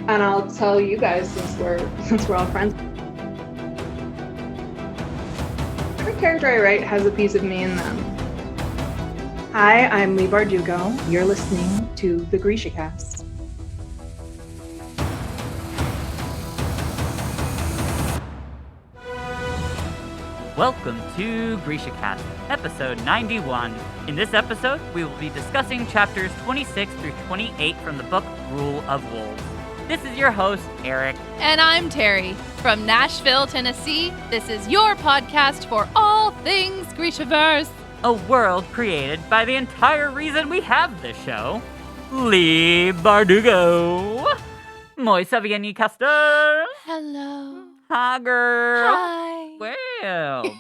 And I'll tell you guys since we're all friends. Every character I write has a piece of me in them. Hi, I'm Lee Bardugo. You're listening to the GrishaCast. Welcome to GrishaCast, episode 91. In this episode, we will be discussing chapters 26 through 28 from the book Rule of Wolves. This is your host, Eric. And I'm Terry. From Nashville, Tennessee, this is your podcast for all things Grisha Verse. A world created by the entire reason we have this show, Lee Bardugo. Moi ça vient y Castor. Hello. Hi, girl. Hi. Well,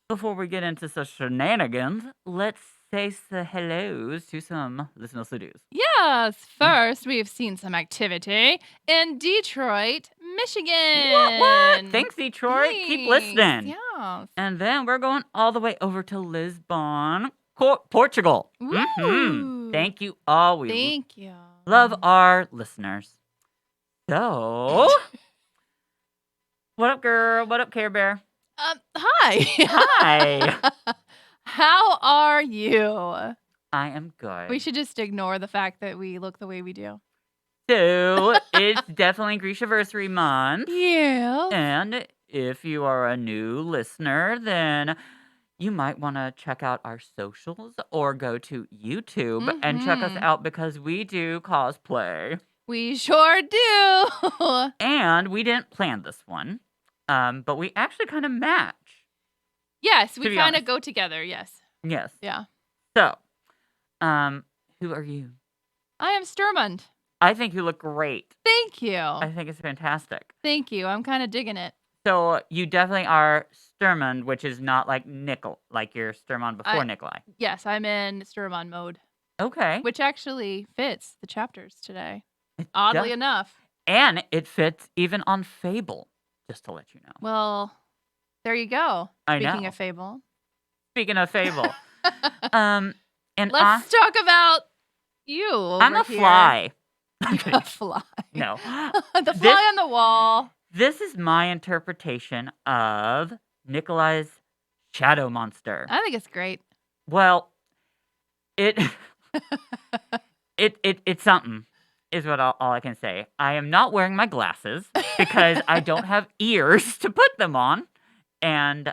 before we get into some shenanigans, let's say some hellos to some listeners to do's. Yes, first we've seen some activity in Detroit, Michigan. What? Thanks, Detroit. Keep listening. Yeah. And then we're going all the way over to Lisbon, Portugal. Woo. Thank you all. We Thank you. love our listeners. So, what up, girl? What up, Care Bear? Hi. Hi. How are you? I am good. We should just ignore the fact that we look the way we do. So, it's definitely Grisha Verse month. Yeah. And if you are a new listener, then you might want to check out our socials or go to YouTube and check us out because we do cosplay. We sure do. And we didn't plan this one, but we actually kind of match. Yes, To we be kind of honest. go together. Yes. Yes. Yeah. So, who are you? I am Sturmund. I think you look great. Thank you. I think it's fantastic. Thank you. I'm kind of digging it. So you definitely are Sturmund, which is not like Nickel, like your Sturmund before Nikolai. Yes, I'm in Sturmund mode, Okay. which actually fits the chapters today. Oddly does. enough. And it fits even on Fable, just to let you know. Well, there you go. I Speaking know. of Fable. Speaking of Fable, and Let's talk about you over I'm a here. fly. You're a fly. No. The fly on the wall. This is my interpretation of Nikolai's shadow monster. I think it's great. Well, it's something, is what all I can say. I am not wearing my glasses because I don't have ears to put them on. And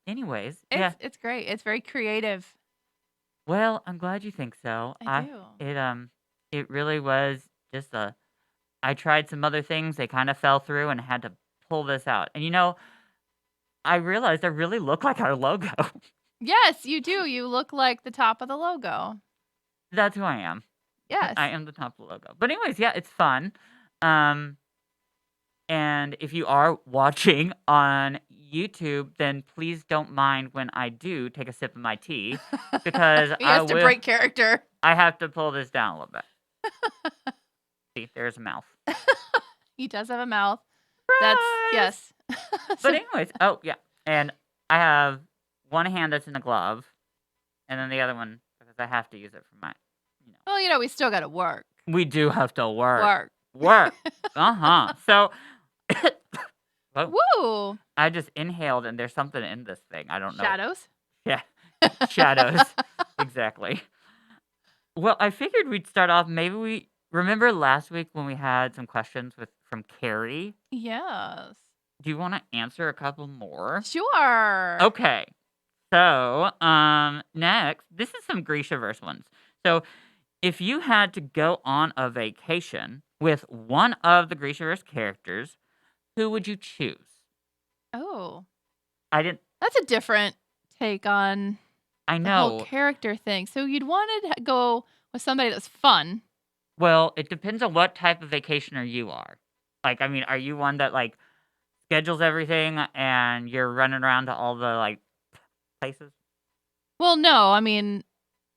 anyways, yeah. It's great. It's very creative. Well, I'm glad you think so. I do. It really was just I tried some other things. They kind of fell through and had to pull this out. And I realized I really look like our logo. Yes, you do. You look like the top of the logo. That's who I am. Yes. I am the top of the logo. But anyways, yeah, it's fun. And if you are watching on YouTube, then please don't mind when I do take a sip of my tea because He has to break character. I have to pull this down a little bit. See, there's a mouth. He does have a mouth. That's yes. But anyways, oh yeah, and I have one hand that's in a glove, and then the other one because I have to use it for my, Well, we still got to work. We do have to work. Work. So, whoa, Woo! I just inhaled, and there's something in this thing. I don't know. Shadows. Yeah, shadows. Exactly. Well, I figured we'd start off. Maybe we remember last week when we had some questions from Carrie. Yes. Do you want to answer a couple more? Sure. Okay. So, next, this is some Grisha Verse ones. So, if you had to go on a vacation with one of the Grisha Verse characters, who would you choose? Oh, That's a different take on I the whole know. character thing. So you'd want to go with somebody that was fun. Well, it depends on what type of vacationer you are. Like, I mean, are you one that like schedules everything and you're running around to all the like places? Well, no, I mean,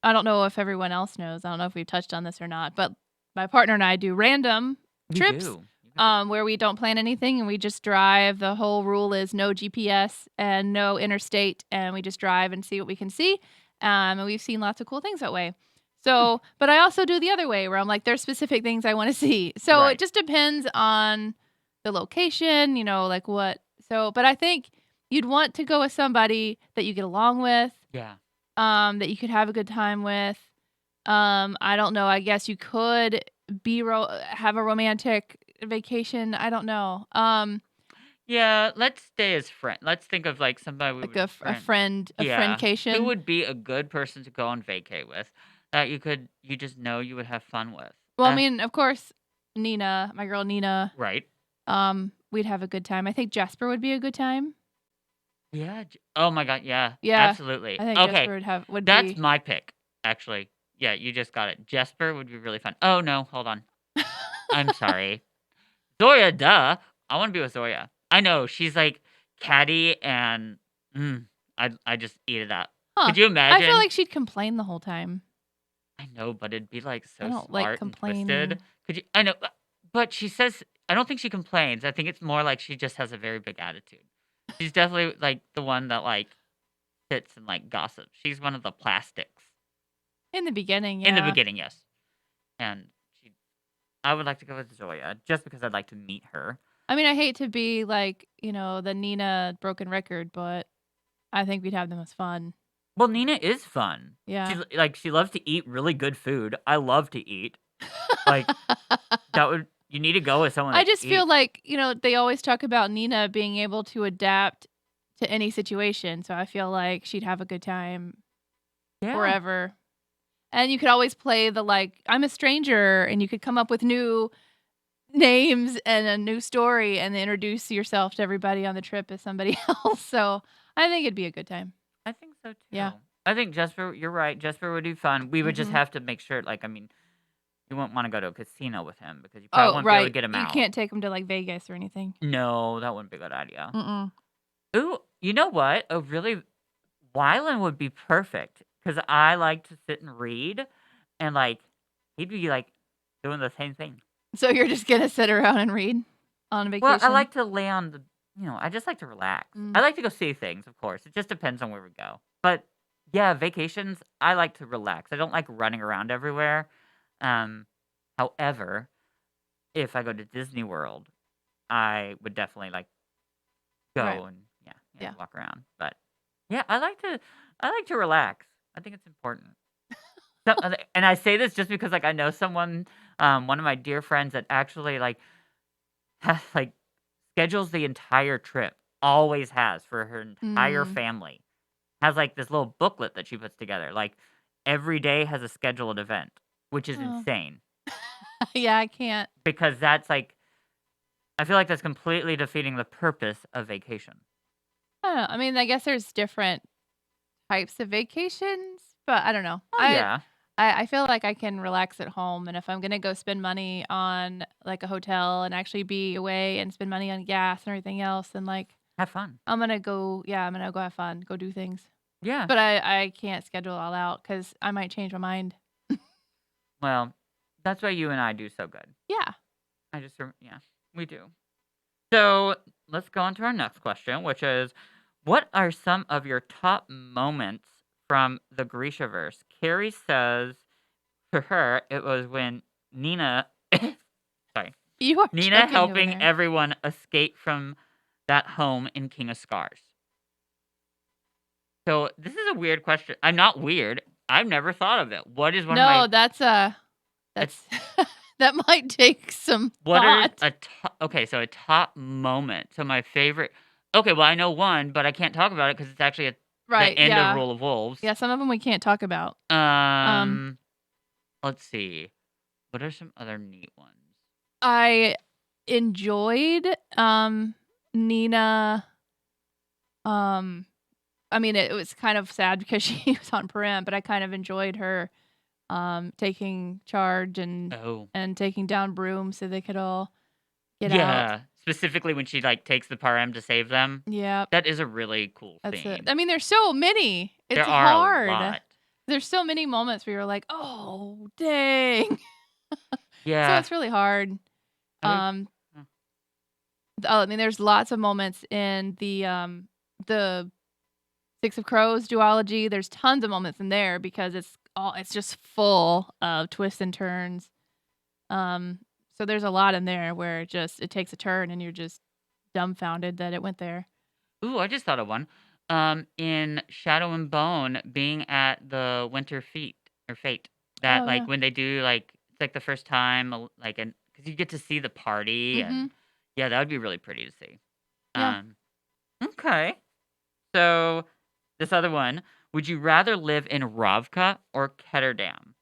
I don't know if everyone else knows. I don't know if we've touched on this or not, but my partner and I do random trips. You do. Where we don't plan anything and we just drive. The whole rule is no GPS and no interstate, and we just drive and see what we can see. And we've seen lots of cool things that way. So, but I also do the other way where I'm like, there's specific things I want to see. So Right. it just depends on the location, like what. So, but I think you'd want to go with somebody that you get along with, Yeah. that you could have a good time with. I don't know. I guess you could have a romantic vacation. I don't know. Yeah, let's stay as friend. Let's think of like somebody we Like would a friend. friend, a Yeah, who friendcation. would be a good person to go on vacay with that you just know you would have fun with. Well, I mean, of course, Nina, my girl Nina. Right. We'd have a good time. I think Jasper would be a good time. Yeah. Oh my God. Yeah. Yeah, Absolutely. I think Okay, Jasper would that's be. my pick. Actually, yeah, you just got it. Jesper would be really fun. Oh no, hold on. I'm sorry. Zoya, duh. I want to be with Zoya. I know she's like catty and I just eat it up. Huh. Could you I feel imagine? like she'd complain the whole time. I know, but it'd be like I so don't like smart and twisted. complaining. Could you? I know, but she says I don't think she complains. I think it's more like she just has a very big attitude. She's definitely like the one that like sits and like gossips. She's one of the plastics In the beginning, in the yeah. beginning, yes. And I would like to go with Zoya just because I'd like to meet her. I mean, I hate to be like, the Nina broken record, but I think we'd have the most fun. Well, Nina is fun. Yeah. She loves to eat really good food. I love to eat. Like you need to go with someone I that just feel eats. like, they always talk about Nina being able to adapt to any situation. So I feel like she'd have a good time Yeah. forever. And you could always play the like, I'm a stranger, and you could come up with new names and a new story and introduce yourself to everybody on the trip as somebody else. So I think it'd be a good time. I think so too. Yeah. I think Jesper, you're right. Jesper would be fun. We would just Mhm. have to make sure, like, I mean, you wouldn't want to go to a casino with him because you probably Oh, won't be able to right. get him You out. can't take them to like Vegas or anything. No, that wouldn't be a good idea. Mm-mm. Ooh, you know what? Wyland would be perfect because I like to sit and read, and like he'd be like doing the same thing. So you're just gonna sit around and read on vacation? Well, I like to lay on I just like to relax. Mm. I like to go see things, of course. It just depends on where we go. But yeah, vacations, I like to relax. I don't like running around everywhere. However, if I go to Disney World, I would definitely like go Right. and Yeah. walk around. But yeah, I like to relax. I think it's important. And I say this just because like I know someone, one of my dear friends that actually like has like schedules the entire trip, always has for her entire Mm. family. Has like this little booklet that she puts together. Like every day has a scheduled event, which is Oh. insane Yeah, I can't. because that's like I feel like that's completely defeating the purpose of vacation. I don't know. I mean, I guess there's different types of vacations, but I don't know. Oh yeah. I feel like I can relax at home, and if I'm gonna go spend money on like a hotel and actually be away and spend money on gas and everything else, then like Have fun. I'm gonna go have fun, go do things. Yeah. But I can't schedule it all out because I might change my mind. Well, that's why you and I do so good. Yeah. We do. So let's go on to our next question, which is, what are some of your top moments from the Grisha Verse? Carrie says for her, it was when Nina, sorry, You are Nina choking over helping there. everyone escape from that home in King of Scars. So this is a weird question. I'm not weird. I've never thought of it. What is one of my No, that's that might take some What are thought. okay, so a top moment. So my favorite. Okay, well I know one, but I can't talk about it because it's actually the Right, end of yeah. Rule of Wolves. Yeah, some of them we can't talk about. Let's see. What are some other neat ones? I enjoyed Nina. I mean, it was kind of sad because she was on Parim, but I kind of enjoyed her taking charge and Oh, taking down Broom so they could all get out. yeah. Specifically when she like takes the Parem to save them. Yeah, That is a really cool that's scene. it. I mean, there's so many. It's There are hard. a lot. There's so many moments where you're like, oh, dang. So Yeah. it's really hard. I would- I mean, there's lots of moments in the Six of Crows duology. There's tons of moments in there because it's it's just full of twists and turns. So there's a lot in there where it takes a turn and you're just dumbfounded that it went there. Ooh, I just thought of one. In Shadow and Bone, being at the Winter Fate, that Oh yeah. when they do it's like the first time, because you get to see the party, Mm-hmm. and yeah, that would be really pretty to see. Yeah. Um, okay, so this other one, would you rather live in Ravka or Ketterdam?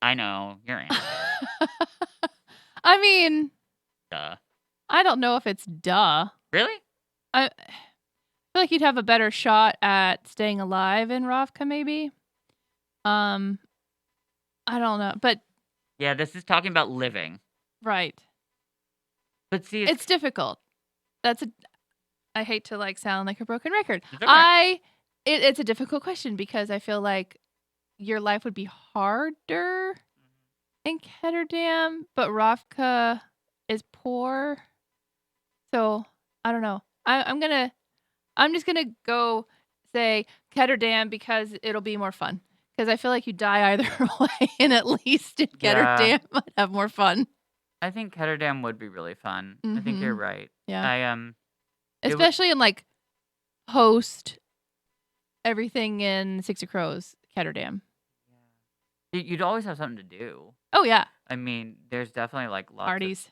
I know your answer. I mean, Duh. I don't know if it's duh. Really? I feel like you'd have a better shot at staying alive in Ravka, maybe. I don't know, but Yeah, this is talking about living. right, But see, it's difficult. I hate to sound like a broken record. It's okay. It's a difficult question because I feel like your life would be harder in Ketterdam, but Ravka is poor. So I don't know. I'm just gonna go say Ketterdam because it'll be more fun. Because I feel like you die either way, and at least in Yeah. Ketterdam I'd have more fun. I think Ketterdam would be really fun. I think you're right. Yeah. I it would- Especially in post everything in Six of Crows, Ketterdam. You'd always have something to do. Oh yeah, I mean, there's definitely lots parties,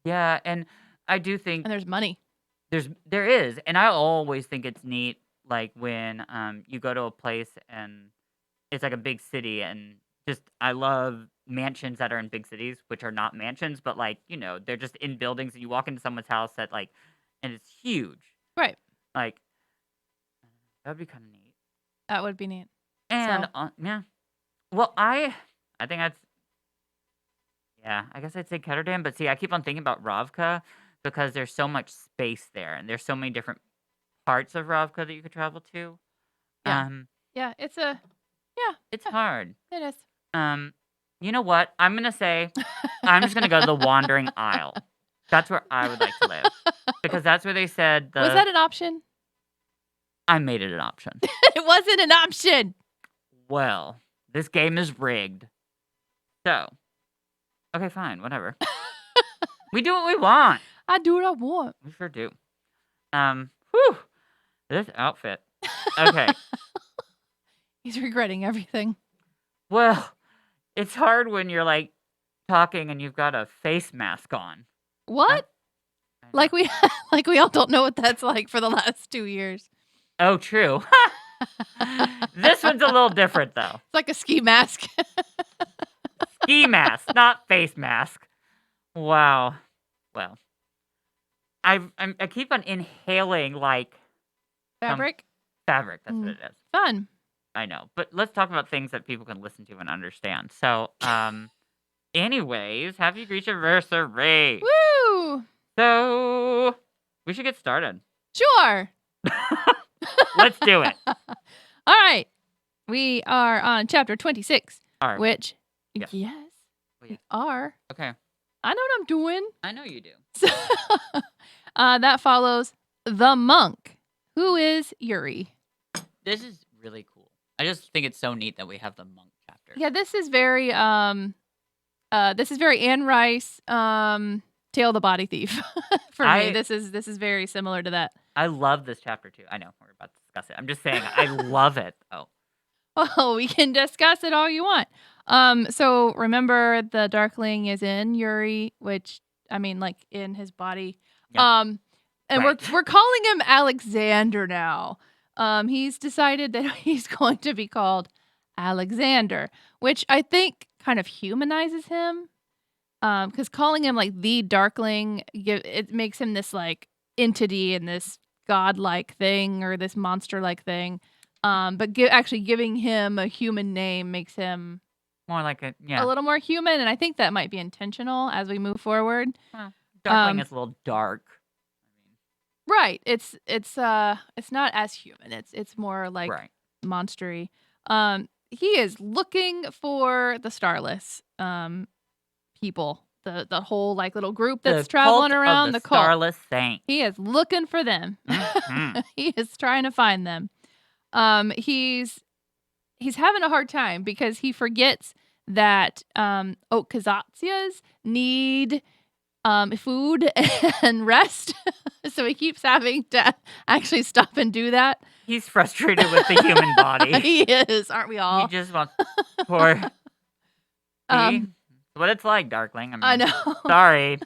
yeah, and I do think and there's money. there is, and I always think it's neat when you go to a place and it's like a big city, and just I love mansions that are in big cities, which are not mansions, but they're just in buildings, and you walk into someone's house and it's huge. Right. Like that'd be kind of neat. That would be neat. And So- yeah, well, I think that's I guess I'd say Ketterdam, but see, I keep on thinking about Ravka because there's so much space there, and there's so many different parts of Ravka that you could travel to. Yeah. Yeah, it's hard. it is. You know what? I'm gonna say I'm just gonna go to the Wandering Isle. That's where I would like to live because that's where they said Was that an option? I made it an option. It wasn't an option. Well, this game is rigged. So, okay, fine, whatever. We do what we want. I do what I want. We sure do. Whew. This outfit. Okay. He's regretting everything. Well, it's hard when you're talking and you've got a face mask on. What? I know. Like we all don't know what that's like for the last 2 years. Oh, true. This one's a little different though. It's like a ski mask. Ski mask, not face mask. Wow. Well, I keep on inhaling Fabric. fabric. That's what it is. Fun. I know, but let's talk about things that people can listen to and understand. So, anyways, happy Grisha Verse. Woo! So, we should get started. Sure. Let's do it. All right. We are on chapter 26, All right. which, Yes. yes, Oh, yeah. we are. Okay. I know what I'm doing. I know you do. So, that follows the monk, who is Yuri. This is really cool. I just think it's so neat that we have the monk chapter. Yeah, this is very Anne Rice, Tale of the Body Thief. For me, this is very similar to that. I love this chapter too. I know we're about to discuss it. I'm just saying I love it. Oh. Well, we can discuss it all you want. So remember the Darkling is in Yuri, which I mean, in his body. Yeah. And Right. we're calling him Alexander now. He's decided that he's going to be called Alexander, which I think kind of humanizes him. Because calling him the Darkling, it makes him this entity and this godlike thing or this monster-like thing. But actually giving him a human name makes him More like a a little more human, and I think that might be intentional as we move forward. Darkling is a little dark. Right. It's not as human. It's more Right. monstery. He is looking for the Starless people, the whole little group that's The traveling cult of around the the cult. Starless Saint. He is looking for them. Mhm. He is trying to find them. He's he's having a hard time because he forgets that Okazatsyas need food and rest. So he keeps having to actually stop and do that. He's frustrated with the human body. He is, aren't we He all? just wants poor. See? Um, What it's like, Darkling. I mean, I know. sorry.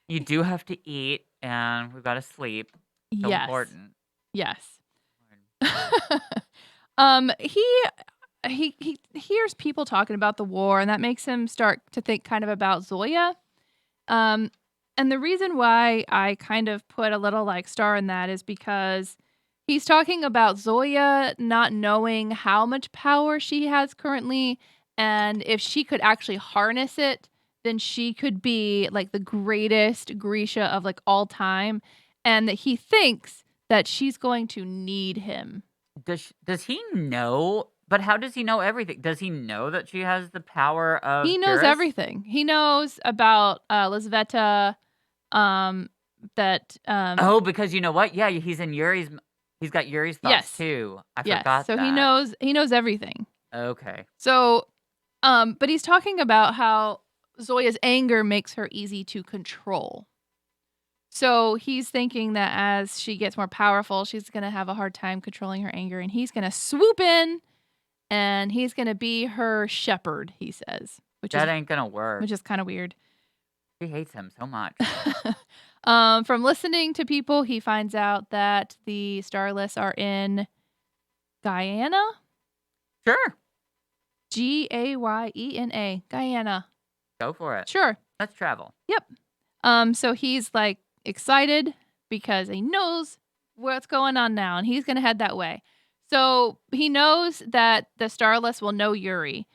You do have to eat, and we've got to sleep. So Yes. important. Yes. He hears people talking about the war, and that makes him start to think kind of about Zoya. And the reason why I kind of put a little like star in that is because he's talking about Zoya not knowing how much power she has currently, and if she could actually harness it, then she could be like the greatest Grisha of like all time, and that he thinks that she's going to need him. Does he know? But how does he know everything? Does he know that she has the power of He knows Pyrrhus? everything. He knows about Lisveta, that Oh, because you know what? Yeah, he's in Yuri's. He's got Yuri's thoughts yes. too. I Yes. forgot So that. he knows everything. Okay. So but he's talking about how Zoya's anger makes her easy to control. So he's thinking that as she gets more powerful, she's going to have a hard time controlling her anger, and he's going to swoop in and he's going to be her shepherd, he says, That ain't gonna work. which is kind of weird. She hates him so much. From listening to people, he finds out that the Starless are in Guyana. Sure. Gayena. Guyana. Go for it. Sure. Let's travel. Yep. So he's like excited because he knows what's going on now, and he's gonna head that way. So he knows that the Starless will know Yuri.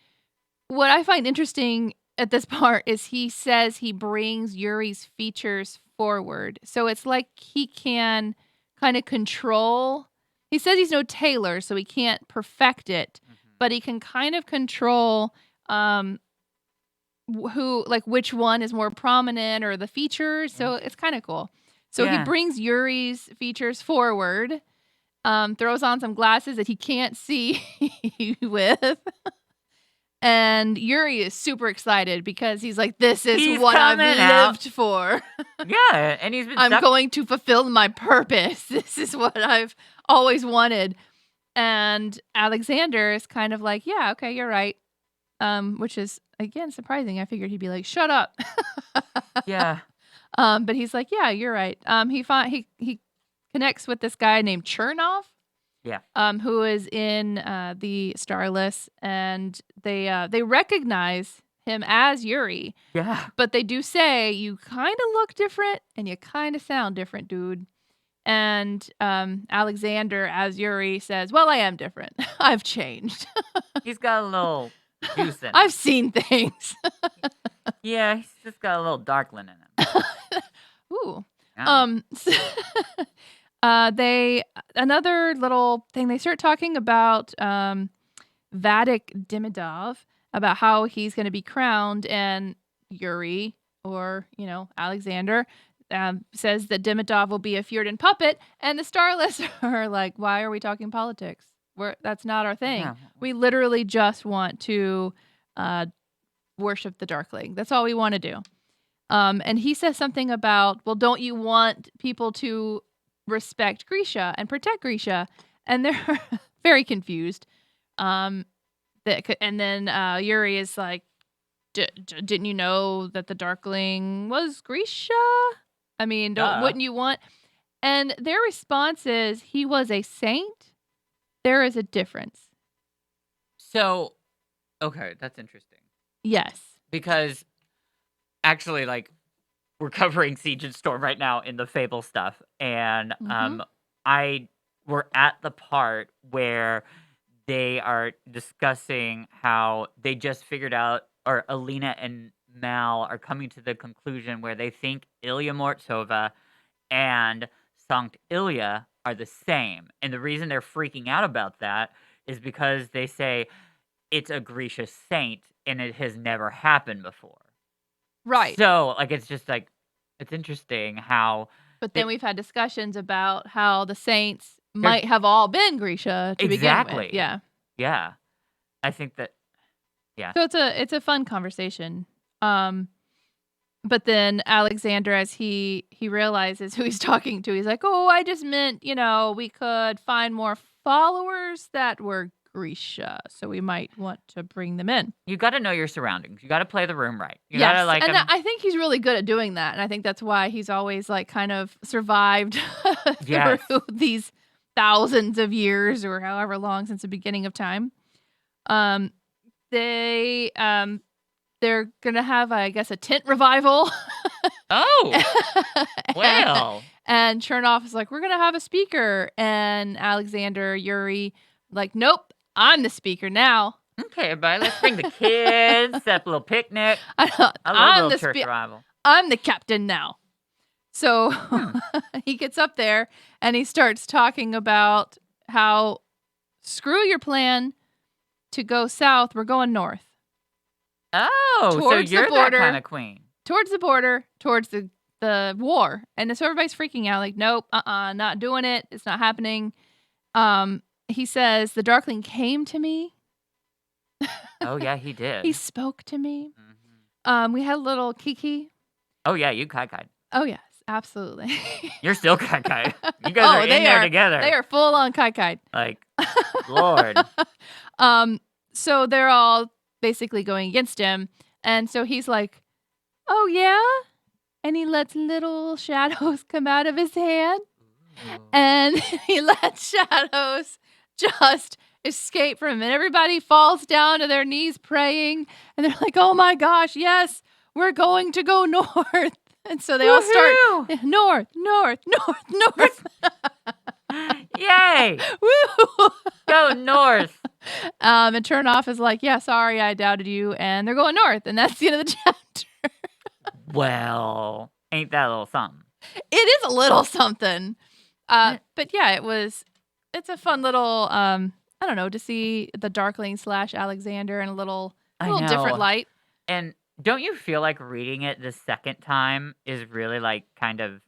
What I find interesting at this part is he says he brings Yuri's features forward. So it's like he can kind of control. He says he's no tailor, so he can't perfect it, but he can kind of control who, like, which one is more prominent or the features. So it's kind of cool. So he Yeah. brings Yuri's features forward, throws on some glasses that he can't see with. And Yuri is super excited because he's like, this is He's what I've coming out. lived for. Yeah, and he's been I'm stuck. going to fulfill my purpose. This is what I've always wanted. And Alexander is kind of like, yeah, okay, you're right. Which is, again, surprising. I figured he'd be like, shut up. Yeah. But he's like, yeah, you're right. He connects with this guy named Chernov. Yeah. Who is in the Starless, and they recognize him as Yuri, Yeah. but they do say you kind of look different and you kind of sound different, dude. And Alexander as Yuri says, well, I am different. I've changed. He's got a little juice in him. I've seen things. Yeah, he's just got a little Darkling in him. Ooh. Yeah. Another little thing, they start talking about Vadik Demidov, about how he's going to be crowned, and Yuri, or Alexander, says that Demidov will be a Fjordan puppet, and the Starless are like, why are we talking politics? That's not our thing. Yeah. We literally just want to worship the Darkling. That's all we want to do. And he says something about, well, don't you want people to respect Grisha and protect Grisha? And they're very confused. And then Yuri is like, didn't you know that the Darkling was Grisha? I mean, wouldn't you want? And their response is, he was a saint. There is a difference. So, okay, that's interesting. Yes. Because actually, like, we're covering Siege and Storm right now in the Fable stuff, and we're at the part where they are discussing how they just figured out, or Alina and Mal are coming to the conclusion where they think Ilya Mortsova and Sankt Ilya are the same. And the reason they're freaking out about that is because they say it's a Grisha saint and it has never happened before. Right. So, like, it's just like, it's interesting how. But then we've had discussions about how the saints might have all been Grisha to begin with. Exactly. Yeah. Yeah. I think that, yeah. So it's a fun conversation. But then Alexander, as he realizes who he's talking to, he's like, "Oh, I just meant, we could find more followers that were Grisha, so we might want to bring them in." You got to know your surroundings. You got to play the room right. You Yes, got to like and I think he's really good at doing that, and I think that's why he's always like kind of survived Yes. through these thousands of years or however long since the beginning of time. Um, they they're gonna have, I guess, a tent revival. Oh, well. And Chernoff is like, "We're gonna have a speaker," and Alexander, Yuri, like, "Nope, I'm the speaker now." Okay, everybody, let's bring the kids, set up a little picnic. I love I'm a little the church revival. I'm the captain now. So he gets up there and he starts talking about how screw your plan to go south. We're going north. Oh, so Towards the you're that border. kind of queen. Towards the border, towards the war. And so everybody's freaking out, like, "Nope, not doing it. It's not happening." He says, "The Darkling came to me." Oh, yeah, he did. He spoke to me. Mhm. We had a little Kiki. Oh, yeah, you kai-kai'd. Oh, yes, absolutely. You're still kai-kai. You guys are in there together. They are full on kai-kai. Like, Lord. So they're all basically going against him. And so he's like, "Oh, yeah?" And he lets little shadows come out of his hand. Ooh. And he lets shadows just escape from him. And everybody falls down to their knees praying. And they're like, "Oh my gosh, yes, we're going to go north." And so they all start north, north, north, north. Yay! Woo! Go north. And Chernoff is like, "Yeah, sorry, I doubted you." And they're going north. And that's the end of the chapter. Well, ain't that a little something? It is a little something. But yeah, it's a fun little, I don't know, to see the Darkling / Alexander in a little different light. And don't you feel like reading it the second time is really like kind of,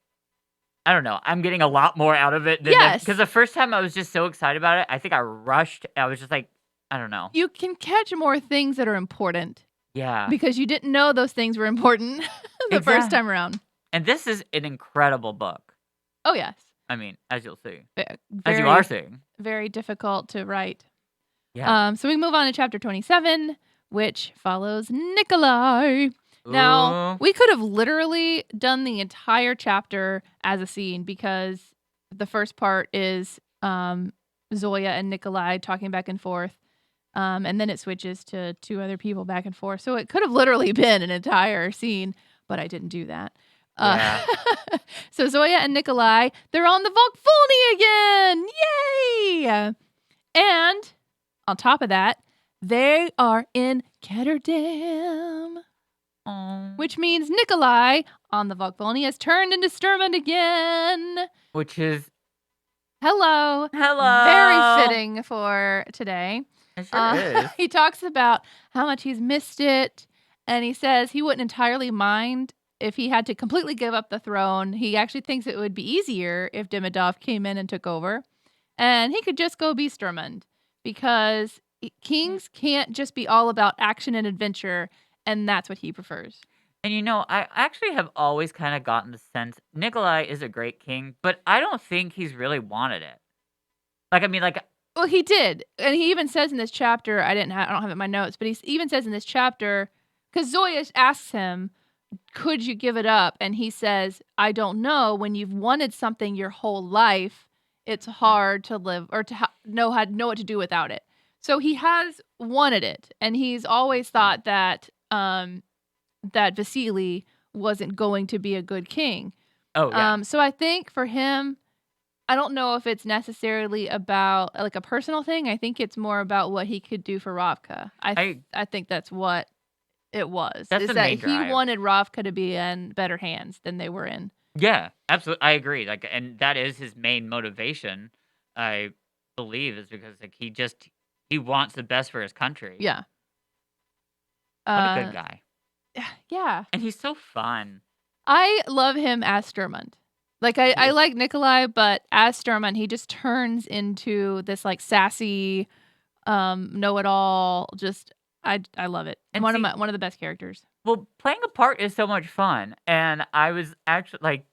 I don't know, I'm getting a lot more out of it than Yes. because the first time I was just so excited about it. I think I rushed. I was just like, I don't know. You can catch more things that are important Yeah. because you didn't know those things were important the first time around. And this is an incredible book. Oh, yes. I mean, as you'll see. As you are seeing. Very difficult to write. Yeah. So we move on to chapter 27, which follows Nikolai. Now, we could have literally done the entire chapter as a scene because the first part is Zoya and Nikolai talking back and forth. And then it switches to two other people back and forth. So it could have literally been an entire scene, but I didn't do that. Yeah. So Zoya and Nikolai, they're on the Volkvolny again. Yay! And on top of that, they are in Ketterdam. Which means Nikolai on the Volkvolny has turned into Sturmund again. Which is Hello. Very fitting for today. It sure is. He talks about how much he's missed it, and he says he wouldn't entirely mind if he had to completely give up the throne. He actually thinks it would be easier if Demidov came in and took over, and he could just go be Sturmund, because kings can't just be all about action and adventure, and that's what he prefers. And I actually have always kind of gotten the sense Nikolai is a great king, but I don't think he's really wanted it. Well, he did, and he even says in this chapter, I don't have it in my notes, but he even says in this chapter, because Zoya asks him, "Could you give it up?" And he says, "I don't know. When you've wanted something your whole life, it's hard to live or to know what to do without it." So he has wanted it, and he's always thought that that Vasily wasn't going to be a good king. Oh, yeah. So I think for him, I don't know if it's necessarily about like a personal thing. I think it's more about what he could do for Ravka. I think that's what it was. That's the main drive. He wanted Ravka to be in better hands than they were in. Yeah, absolutely. I agree. And that is his main motivation, I believe, is because he wants the best for his country. Yeah. What a good guy. Yeah. And he's so fun. I love him as Sturmund. I like Nikolai, but as Sturmund, he just turns into this like sassy, know it all. Just I love it. And One see, of the best characters. well, playing a part is so much fun, and I was actually like,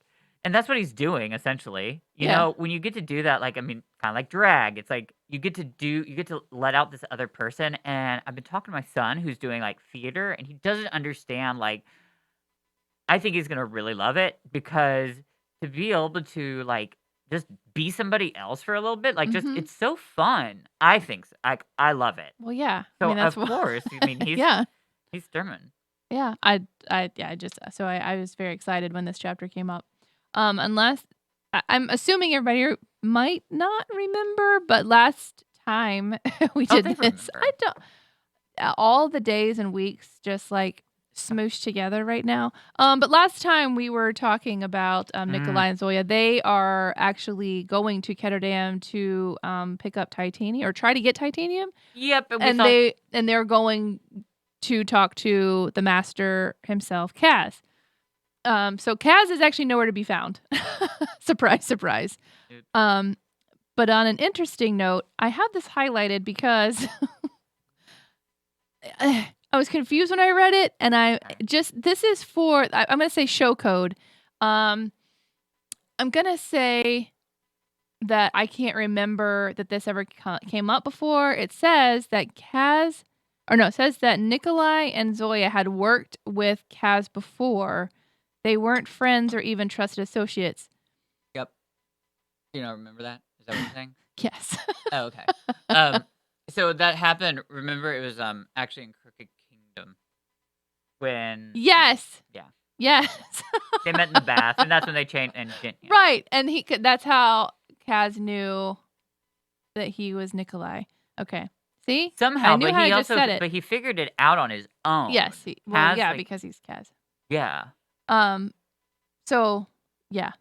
and that's what he's doing essentially. Yeah. When you get to do that, like I mean, kind of like drag. It's like you get to let out this other person. And I've been talking to my son who's doing like theater, and he doesn't understand. Like, I think he's gonna really love it because to be able to like just be somebody else for a little bit, like just Mhm. it's so fun. I think I love it. Well, yeah. I So mean, that's of what. course, I mean Yeah. he's determined. Yeah. I just so I was very excited when this chapter came up. Unless I'm assuming everybody might not remember, but last time we Oh, did they this, remember. I don't. All the days and weeks just like smooshed together right now. But last time we were talking about Mm, Nikolai and Zoya. They are actually going to Ketterdam to pick up titanium or try to get titanium, yep, and we and thought they're going to talk to the master himself, Kaz. So Kaz is actually nowhere to be found. Surprise, surprise. it- Um, but on an interesting note, I have this highlighted because I was confused when I read it, and this is for I'm gonna say show code. Um, I'm gonna say that I can't remember that this ever came up before. It says that it says that Nikolai and Zoya had worked with Kaz before. They weren't friends or even trusted associates. yep. You don't remember that? Is that what you're saying? Yes. Oh, okay. Um, so that happened. Remember, it was actually in Crooked Kingdom when Yes. yeah Yes. they met in the bath, and that's when they changed and yeah. Right. And that's how Kaz knew that he was Nikolai. Okay. See? Somehow, I knew but how he I just also said it. but he figured it out on his own. Yes. Kaz, like, Because he's Kaz. yeah. So yeah.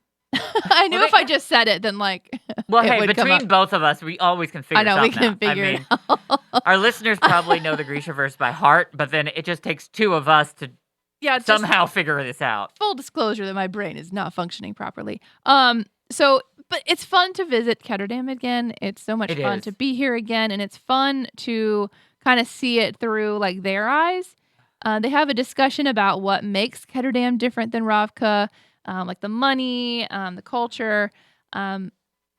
I knew Well, if I just said it, then like Well, it hey, would come up. between both of us, we always can figure I know we something can out. figure I it mean, out. our listeners probably know the Grisha Verse by heart, but then it just takes two of us to Yeah, just somehow figure this out. full disclosure that my brain is not functioning properly. But it's fun to visit Ketterdam again. It's so much It fun is. to be here again, and it's fun to kind of see it through like their eyes. They have a discussion about what makes Ketterdam different than Ravka, like the money, the culture.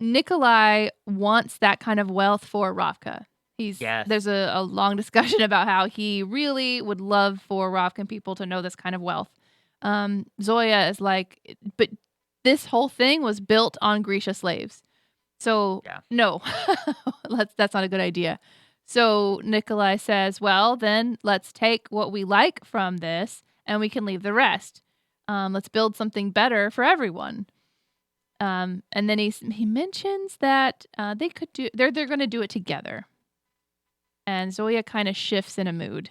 Nikolai wants that kind of wealth for Ravka. Yes. There's a long discussion about how he really would love for Ravkan people to know this kind of wealth. Zoya is like, but this whole thing was built on Grisha slaves. So Yeah. no, that's not a good idea. So Nikolai says, well, then let's take what we like from this and we can leave the rest. Let's build something better for everyone. And then he mentions that they're going to do it together. And Zoya kind of shifts in a mood.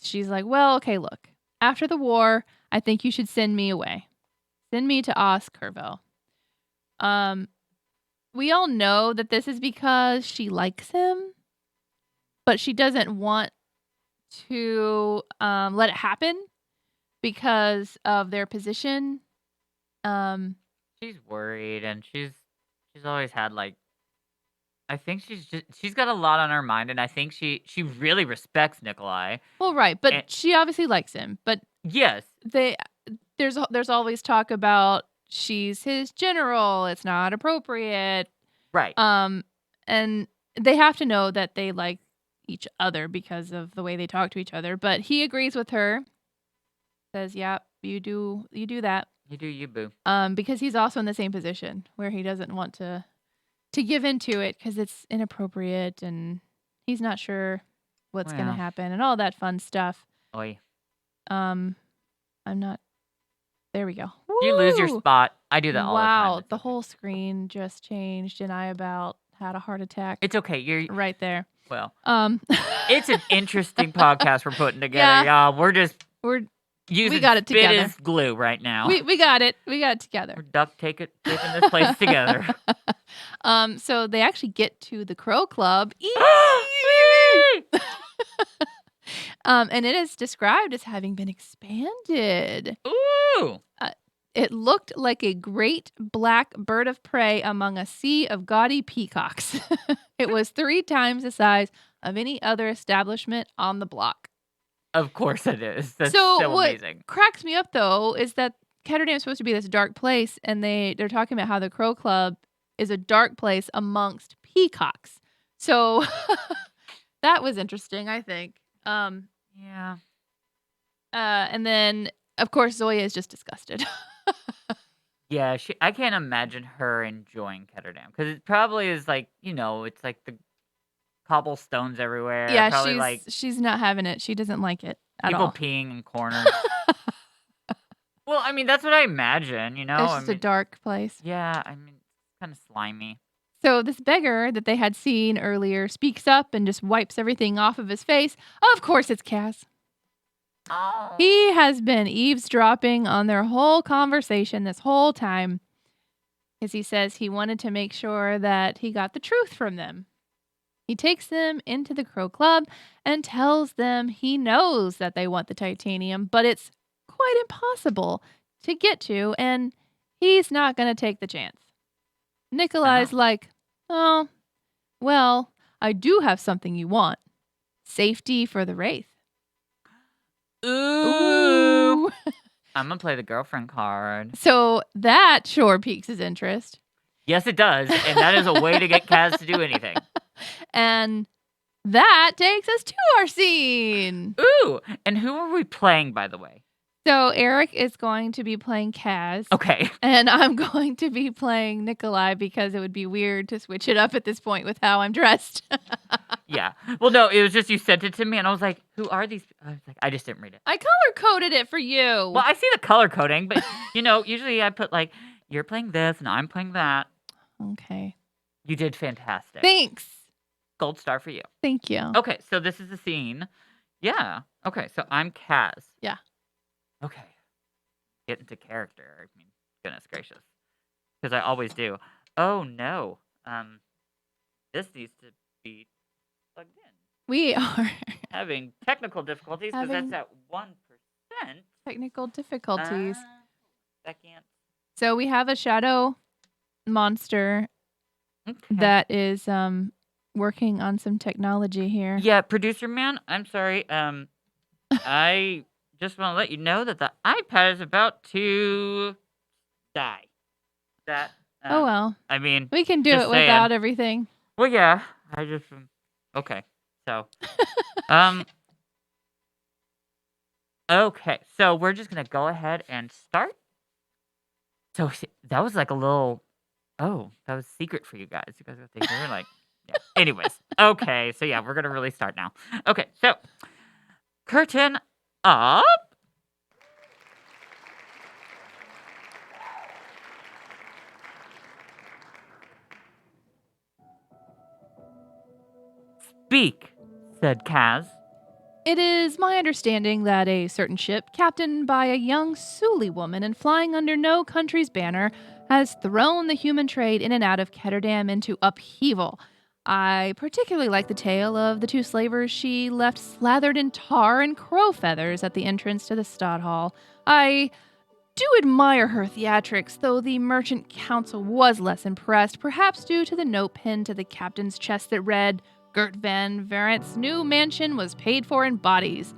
She's like, well, okay, look, after the war, I think you should send me away. Send me to Oz Kervo. We all know that this is because she likes him, but she doesn't want to let it happen because of their position. She's worried, and she's always had like. I think she's got a lot on her mind, and I think she really respects Nikolai. Well, right, but And she obviously likes him. But yes, there's always talk about she's his general. It's not appropriate. right. And they have to know that they like each other because of the way they talk to each other. But he agrees with her. Says, "Yeah, you do that." You do you, boo. Because he's also in the same position where he doesn't want to give into it because it's inappropriate and he's not sure what's going to Well. happen and all that fun stuff. Oi. I'm not. There we go. You lose your Woo! spot. I do that all the time. Wow, It's the okay. whole screen just changed, and I about had a heart attack It's okay. You're right there. well. Um, It's an interesting podcast we're putting together, Yeah. y'all. We're just we're using got it spit together. as glue right now. we got it. We got it together. We're duct taping this place together. So they actually get to the Crow Club. And it is described as having been expanded. Ooh. It looked like a great black bird of prey among a sea of gaudy peacocks. It was 3 times the size of any other establishment on the block. Of course it is. That's So so what amazing. cracks me up though is that Ketterdam's supposed to be this dark place, and they're talking about how the Crow Club is a dark place amongst peacocks. So that was interesting, I think. Yeah. And then of course Zoya is just disgusted. Yeah, I can't imagine her enjoying Ketterdam because it probably is like, it's like the cobblestones everywhere. Yeah, Probably like she's not having it. She doesn't like it at people all. peeing in corners. Well, I mean, that's what I imagine, It's I just a mean, dark place. yeah, I mean, it's kind of slimy. So this beggar that they had seen earlier speaks up and just wipes everything off of his face. Of course it's Kaz. Oh. He has been eavesdropping on their whole conversation this whole time, because he says he wanted to make sure that he got the truth from them. He takes them into the Crow Club and tells them he knows that they want the titanium, but it's quite impossible to get to, and he's not going to take the chance. Nikolai's like, oh, well, I do have something you want. Safety for the Wraith. Ooh. I'm going to play the girlfriend card. So that sure piques his interest. Yes, it does. And that is a way to get Kaz to do anything. And that takes us to our scene. Ooh. And who are we playing, by the way? So Eric is going to be playing Kaz. Okay. And I'm going to be playing Nikolai because it would be weird to switch it up at this point with how I'm dressed. Yeah. Well, no, it was just you sent it to me, and I was like, who are these? I was like, I just didn't read it. I color-coded it for you. Well, I see the color coding, but, usually I put, like, you're playing this, and I'm playing that. Okay. You did fantastic. Thanks. Gold star for you. Thank you. Okay, so this is the scene. Yeah. Okay, so I'm Kaz. Yeah. Okay. Get into character. I mean, goodness gracious. Because I always do. Oh, no. This needs to be plugged in. We are Having technical difficulties because that's at 1%. technical difficulties. Second. So we have a shadow monster Okay. that is working on some technology here. Yeah, producer man, I'm sorry. I just want to let you know that the iPad is about to die. That. Oh well. I mean, We can do just it without saying. everything. Well, yeah. I just. Okay. So. Okay. So we're just gonna go ahead and start. So that was like a little. Oh, that was secret for you guys. You guys are thinking we're like. Yeah. Anyways. Okay. So yeah, we're gonna really start now. Okay. So. Curtain up. Speak, said Kaz. It is my understanding that a certain ship, captained by a young Suli woman and flying under no country's banner, has thrown the human trade in and out of Ketterdam into upheaval. I particularly like the tale of the 2 slavers she left slathered in tar and crow feathers at the entrance to the stud hall. I do admire her theatrics, though the merchant council was less impressed, perhaps due to the note pinned to the captain's chest that read, Gert Van Varent's new mansion was paid for in bodies.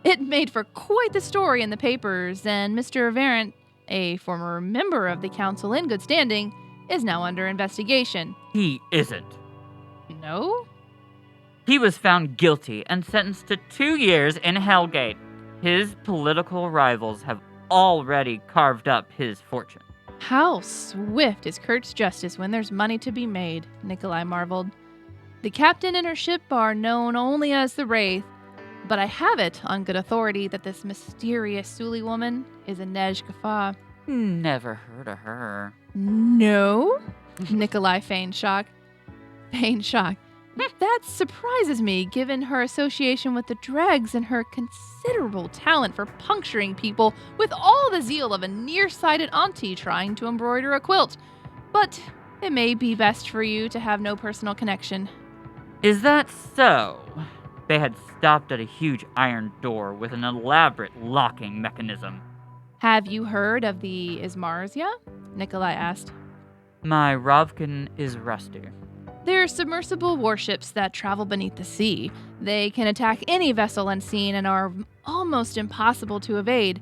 It made for quite the story in the papers, and Mr. Varent, a former member of the council in good standing, is now under investigation. He isn't. No? He was found guilty and sentenced to 2 years in Hellgate. His political rivals have already carved up his fortune. How swift is Kurt's justice when there's money to be made, Nikolai marveled. The captain and her ship are known only as the Wraith, but I have it on good authority that this mysterious Suli woman is a Nej Gaffa. Never heard of her. No? Nikolai feigned shock. That surprises me, given her association with the dregs and her considerable talent for puncturing people with all the zeal of a nearsighted auntie trying to embroider a quilt. But it may be best for you to have no personal connection. Is that so? They had stopped at a huge iron door with an elaborate locking mechanism. Have you heard of the Ismarzia? Nikolai asked. My Rovkin is rusty. They're submersible warships that travel beneath the sea. They can attack any vessel unseen and are almost impossible to evade.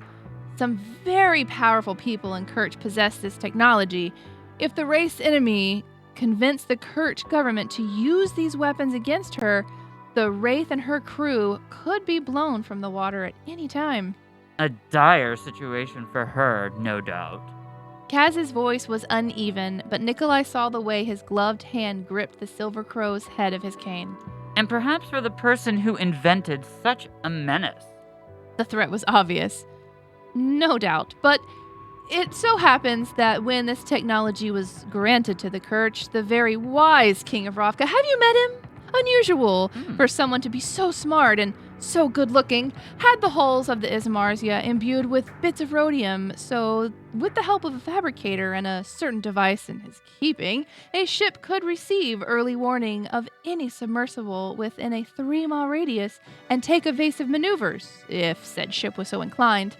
Some very powerful in Kerch possess this technology. If the race enemy convinced the Kerch government to use these weapons against her, the Wraith and her crew could be blown from the water at any time. A dire situation for her, no doubt. Kaz's voice was uneven, but Nikolai saw the way his gloved hand gripped the Silver Crow's head of his cane. And perhaps for the person who invented such a menace. The threat was obvious. No doubt, but it so happens that when this technology was granted to the Kerch, the very wise King of Ravka, have you met him? Unusual for someone to be so smart and so good-looking, had the hulls of the Ismarzia imbued with bits of rhodium, so with the help of a fabricator and a certain device in his keeping, a ship could receive early warning of any submersible within a 3-mile radius and take evasive maneuvers, if said ship was so inclined.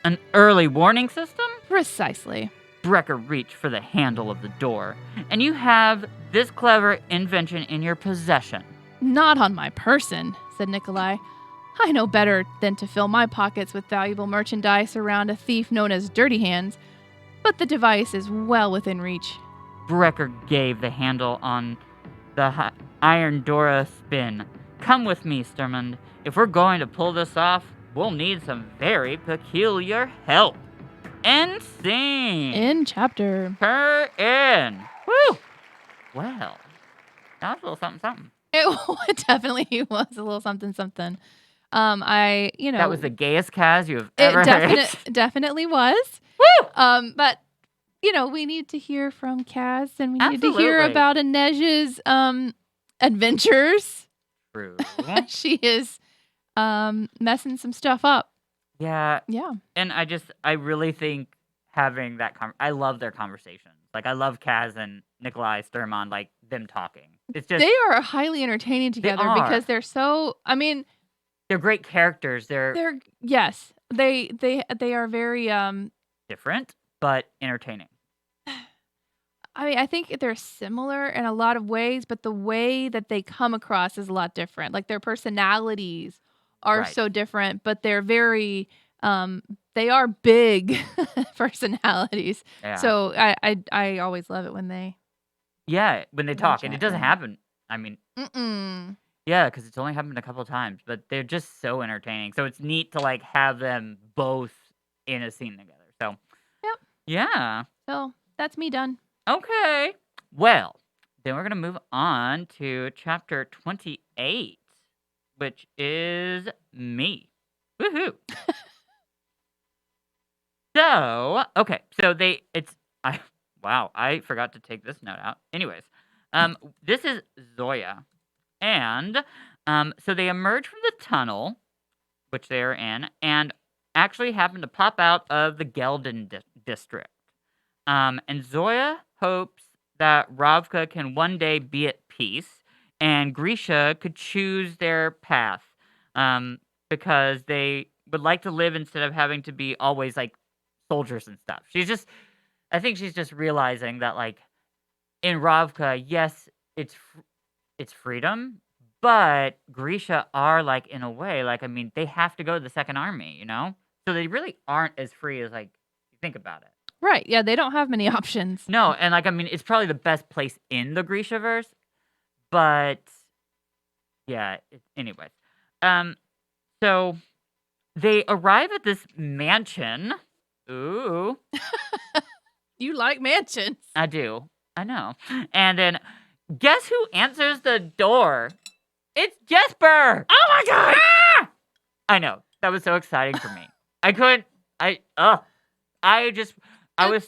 An early warning system? Precisely. Brecker reached for the handle of the door, and you have this clever invention in your possession. Not on my person, said Nikolai. I know better than to fill my pockets with valuable merchandise around a thief known as Dirty Hands, but the device is well within reach. Brecker gave the handle on the iron Dora spin. Come with me, Sturmund. If we're going to pull this off, we'll need some very peculiar help. End scene. In chapter. Her in. Woo! Well, that was a little something. It definitely was a little something. That was the gayest Kaz you have ever heard. Definitely was. Woo! But we need to hear from Kaz, and we need to Absolutely. hear about Inej's adventures. True. She is messing some stuff up. Yeah. Yeah. And I really think having that I love their conversations. Like, I love Kaz and Nikolai Sturmund, like, them talking. It's just... They are highly entertaining together because they're so... I mean... They're great characters. Yes. They are very... different, but entertaining. I mean, I think they're similar in a lot of ways, but the way that they come across is a lot different. Like, their personalities are so different, but they're very... they are big personalities. Yeah. So I always love it when they... Yeah, when they talk. And it doesn't yeah. happen. I mean... Yeah, because it's only happened a couple of times, but they're just so entertaining. So it's neat to, like, have them both in a scene together. So... Yep. Yeah. So, that's me done. Okay. Well, then we're going to move on to chapter 28, which is me. Woohoo. So, okay. So I forgot to take this note out. Anyways, this is Zoya. And so they emerge from the tunnel, which they are in, and actually happen to pop out of the Gelden district. And Zoya hopes that Ravka can one day be at peace, and Grisha could choose their path, because they would like to live instead of having to be always, like, soldiers and stuff. I think she's just realizing that, like, in Ravka, yes, it's freedom, but Grisha are, like, in a way, like, I mean, they have to go to the Second Army, you know? So they really aren't as free as, like, you think about it. Right. Yeah, they don't have many options. No, and, like, I mean, it's probably the best place in the Grisha verse, but yeah, anyways. So they arrive at this mansion. Ooh. You like mansions. I do. I know. And then guess who answers the door? It's Jesper! Oh my god! Ah! I know. That was so exciting for me. It's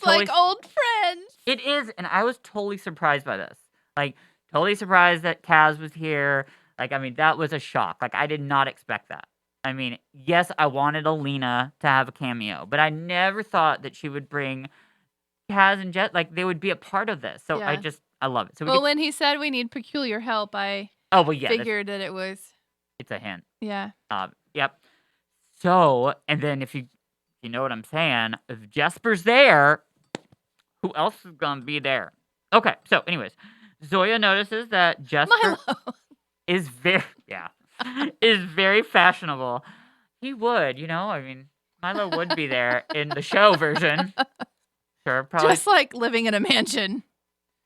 like old friends. It is, and I was totally surprised by this. Like, totally surprised that Kaz was here. Like, I mean, that was a shock. Like, I did not expect that. I mean, yes, I wanted Alina to have a cameo, but I never thought that she would bring Kaz and Jet. Like, they would be a part of this. So Yeah. I love it. So When he said we need peculiar help, I figured that it was... It's a hint. Yeah. Yep. So, and then if you know what I'm saying, if Jesper's there, who else is going to be there? Okay, so anyways, Zoya notices that Jesper Milo. is is very fashionable. He would, I mean, Milo would be there in the show version. Sure, probably Just like living in a mansion.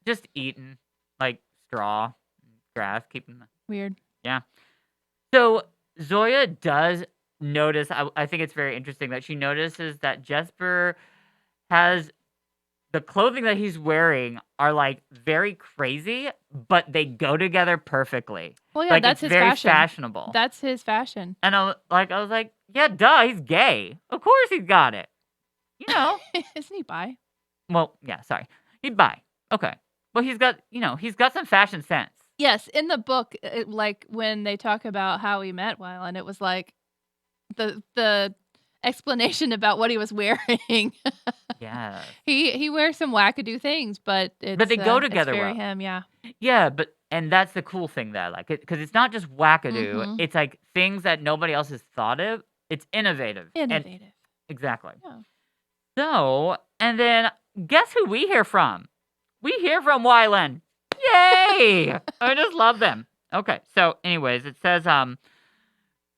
just eating like straw, grass, keeping. Weird. Yeah. So Zoya does notice. I think it's very interesting that she notices that Jesper has the clothing that he's wearing are like very crazy, but they go together perfectly. Well, yeah, Like that's it's his very fashion. fashionable. That's his fashion. And I was like, yeah, duh, he's gay. Of course he's got it. Isn't he bi? Well, yeah, sorry. He's bi. Okay. But he's got some fashion sense. Yes, in the book, like when they talk about how he met Wylan, it was like the explanation about what he was wearing. Yeah. He wears some wackadoo things, but it's they go together it's very well. him, yeah. Yeah, and that's the cool thing that I like it, because it's not just wackadoo. Mhm. It's like things that nobody else has thought of. It's innovative. And- Innovative. exactly. Yeah. So, and then guess who we hear from? We hear from Wylan. Yay! I just love them. Okay, so anyways, it says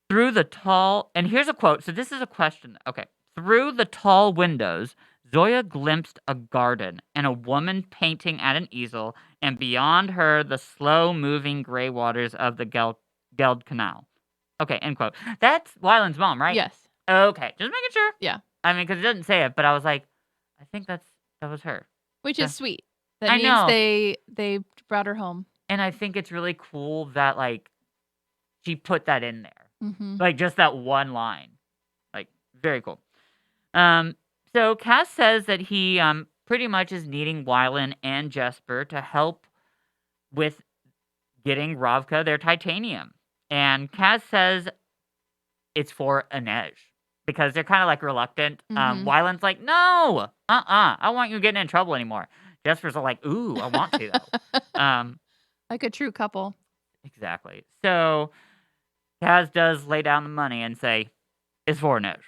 through the tall, and here's a quote. So this is a question. Okay. Through the tall windows, Zoya glimpsed a garden and a woman painting at an easel, and beyond her, the slow-moving gray waters of the Geld Canal. Okay, end quote. That's Wyland's mom, right? Yes. Okay, just making sure. Yeah. I mean, because it doesn't say it, but I was like, I think that was her. Which Yeah. is sweet. That I means know. they brought her home. And I think it's really cool that, like, she put that in there. Mm-hmm. Like, just that one line. Like, very cool. So Cass says that he pretty much is needing Wylan and Jesper to help with getting Ravka their titanium. And Cass says it's for Inej, because they're kind of like reluctant. Mhm. Wylan's like, no, I don't want you getting in trouble anymore. Jesper's like, ooh, I want to though. Like a true couple. Exactly. So Kaz does lay down the money and say, it's for Inej.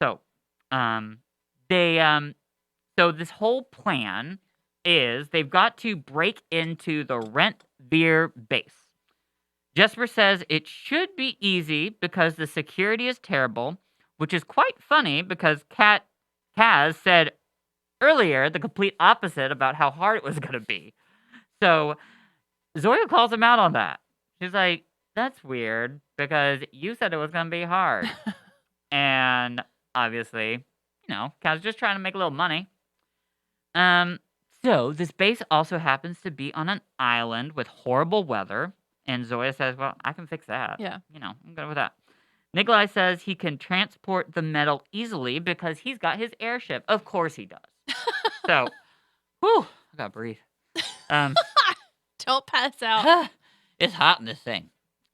So, so this whole plan is they've got to break into the Rent Veer base. Jesper says it should be easy because the security is terrible, which is quite funny because Kaz said earlier the complete opposite about how hard it was going to be. So Zoya calls him out on that. She's like, that's weird because you said it was going to be hard. And obviously, Kaz just trying to make a little money. So this base also happens to be on an island with horrible weather. And Zoya says, well, I can fix that. Yeah. I'm good with that. Nikolai says he can transport the metal easily because he's got his airship. Of course he does. So, whew, I gotta breathe. Don't pass out. It's hot in this thing.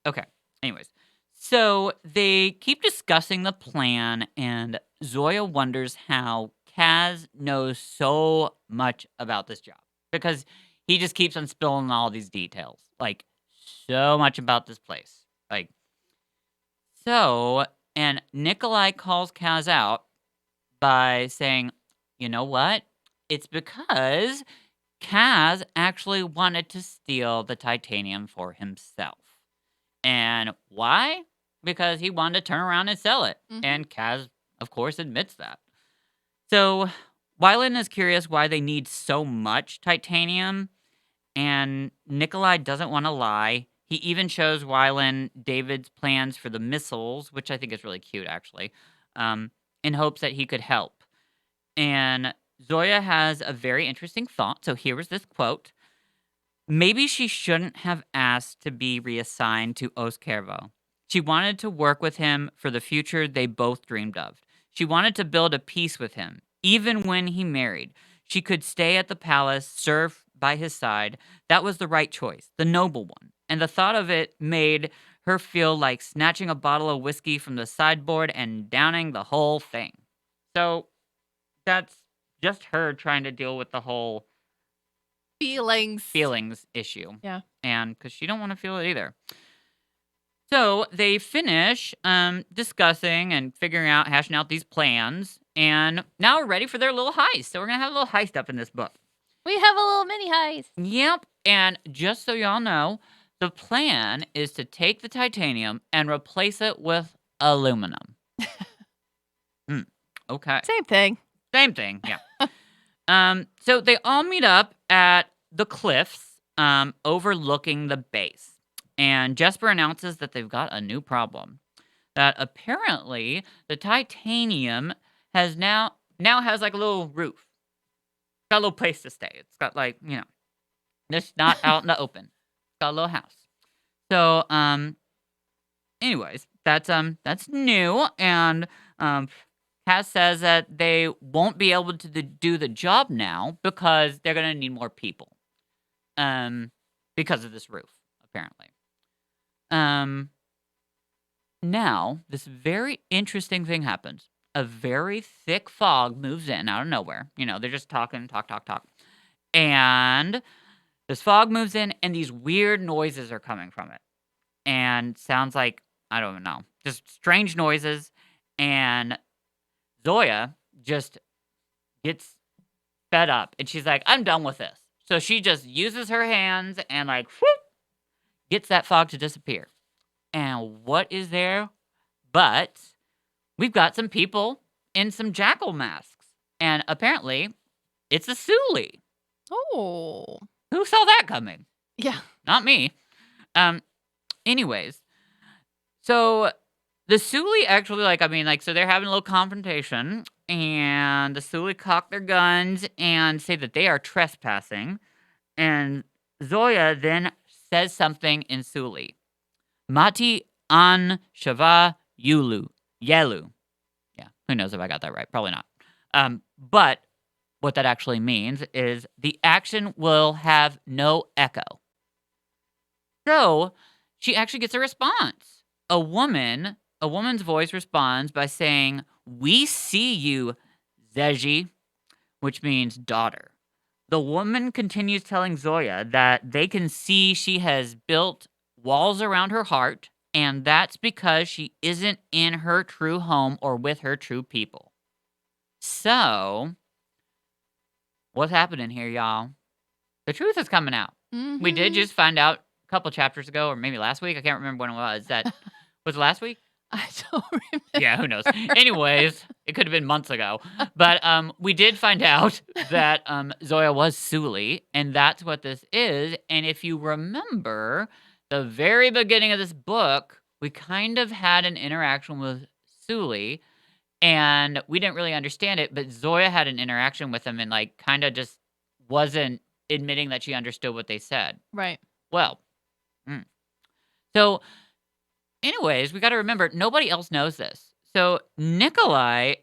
Okay. Anyways, so they keep discussing the plan, and Zoya wonders how Kaz knows so much about this job because he just keeps on spilling all these details, like so much about this place. And Nikolai calls Kaz out by saying, you know what? It's because Kaz actually wanted to steal the titanium for himself. And why? Because he wanted to turn around and sell it. Mhm. And Kaz, of course, admits that. So Wylan is curious why they need so much titanium. And Nikolai doesn't want to lie. He even shows Wylan David's plans for the missiles, which I think is really cute, actually, in hopes that he could help. And Zoya has a very interesting thought. So here was this quote. Maybe she shouldn't have asked to be reassigned to Oskervo. She wanted to work with him for the future they both dreamed of. She wanted to build a peace with him. Even when he married, she could stay at the palace, serve by his side. That was the right choice, the noble one. And the thought of it made her feel like snatching a bottle of whiskey from the sideboard and downing the whole thing. So that's just her trying to deal with the whole feelings issue. Yeah. And because she don't want to feel it either. So they finish discussing and hashing out these plans. And now we're ready for their little heist. So we're going to have a little heist up in this book. We have a little mini heist. Yep. And just so y'all know, the plan is to take the titanium and replace it with aluminum. Okay. Same thing. Same thing. Yeah. So they all meet up at the cliffs overlooking the base. And Jesper announces that they've got a new problem. That apparently the titanium has now has like a little roof. It's got a little place to stay. It's got like, it's not out in the open. It's got a little house. So, anyways, that's new, and Cass says that they won't be able to do the job now because they're gonna need more people. Because of this roof, apparently. Now, this very interesting thing happens. A very thick fog moves in out of nowhere. They're just talking, talk. And this fog moves in, and these weird noises are coming from it. And sounds like, I don't even know, just strange noises. And Zoya just gets fed up. And she's like, I'm done with this. So she just uses her hands and like, whoop, gets that fog to disappear. And what is there? But we've got some people in some jackal masks. And apparently, it's a Suli. Oh. Who saw that coming? Yeah. Not me. Anyways, so the Suli actually, so they're having a little confrontation. And the Suli cock their guns and say that they are trespassing. And Zoya then says something in Suli. Mati an shava yelu. Yelu. Yeah, who knows if I got that right? Probably not. But what that actually means is the action will have no echo. So she actually gets a response. A woman's voice responds by saying, "We see you, Zeji," which means daughter. The woman continues telling Zoya that they can see she has built walls around her heart, and that's because she isn't in her true home or with her true people. So, what's happening here, y'all? The truth is coming out. Mm-hmm. We did just find out a couple chapters ago, or maybe last week. I can't remember when it was. Was it last week? I don't remember. Yeah, who knows? Anyways, it could have been months ago. But we did find out that Zoya was Suli, and that's what this is. And if you remember, the very beginning of this book, we kind of had an interaction with Suli, and we didn't really understand it, but Zoya had an interaction with him and kind of just wasn't admitting that she understood what they said. Right. Well, so anyways, we got to remember, nobody else knows this. So Nikolai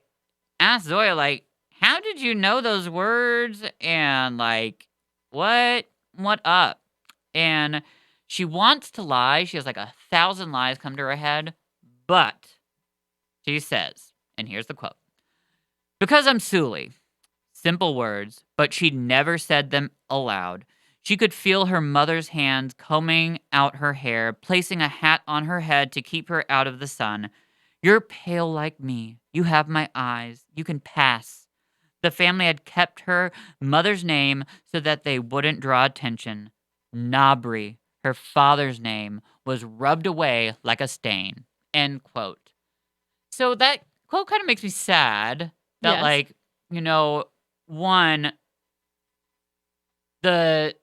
asked Zoya, how did you know those words? And what up? And she wants to lie. She has 1,000 lies come to her head. But she says, and here's the quote, "Because I'm Suli." Simple words, but she never said them aloud. She could feel her mother's hands combing out her hair, placing a hat on her head to keep her out of the sun. "You're pale like me. You have my eyes. You can pass." The family had kept her mother's name so that they wouldn't draw attention. Nabri, her father's name, was rubbed away like a stain. End quote. So that quote kind of makes me sad that, Yes. one, the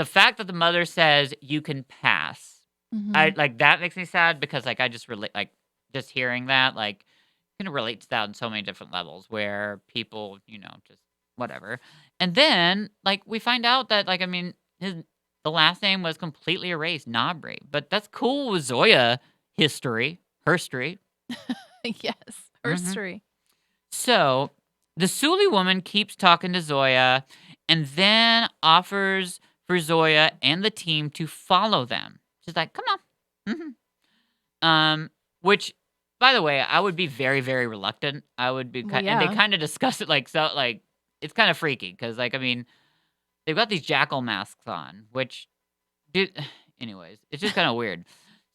fact that the mother says you can pass, Mhm. that makes me sad because I just relate, just hearing that, can relate to that on so many different levels where people, just whatever. And then we find out that the last name was completely erased, Nabri. But that's cool with Zoya history, herstory. Yes. Herstory. So the Suli woman keeps talking to Zoya and then offers for Zoya and the team to follow them. She's like, "Come on." Which, by the way, I would be very, very reluctant. I would be, Well, and they yeah. kind of discuss it it's kind of freaky because, they've got these jackal masks on, which, anyways, it's just kind of weird.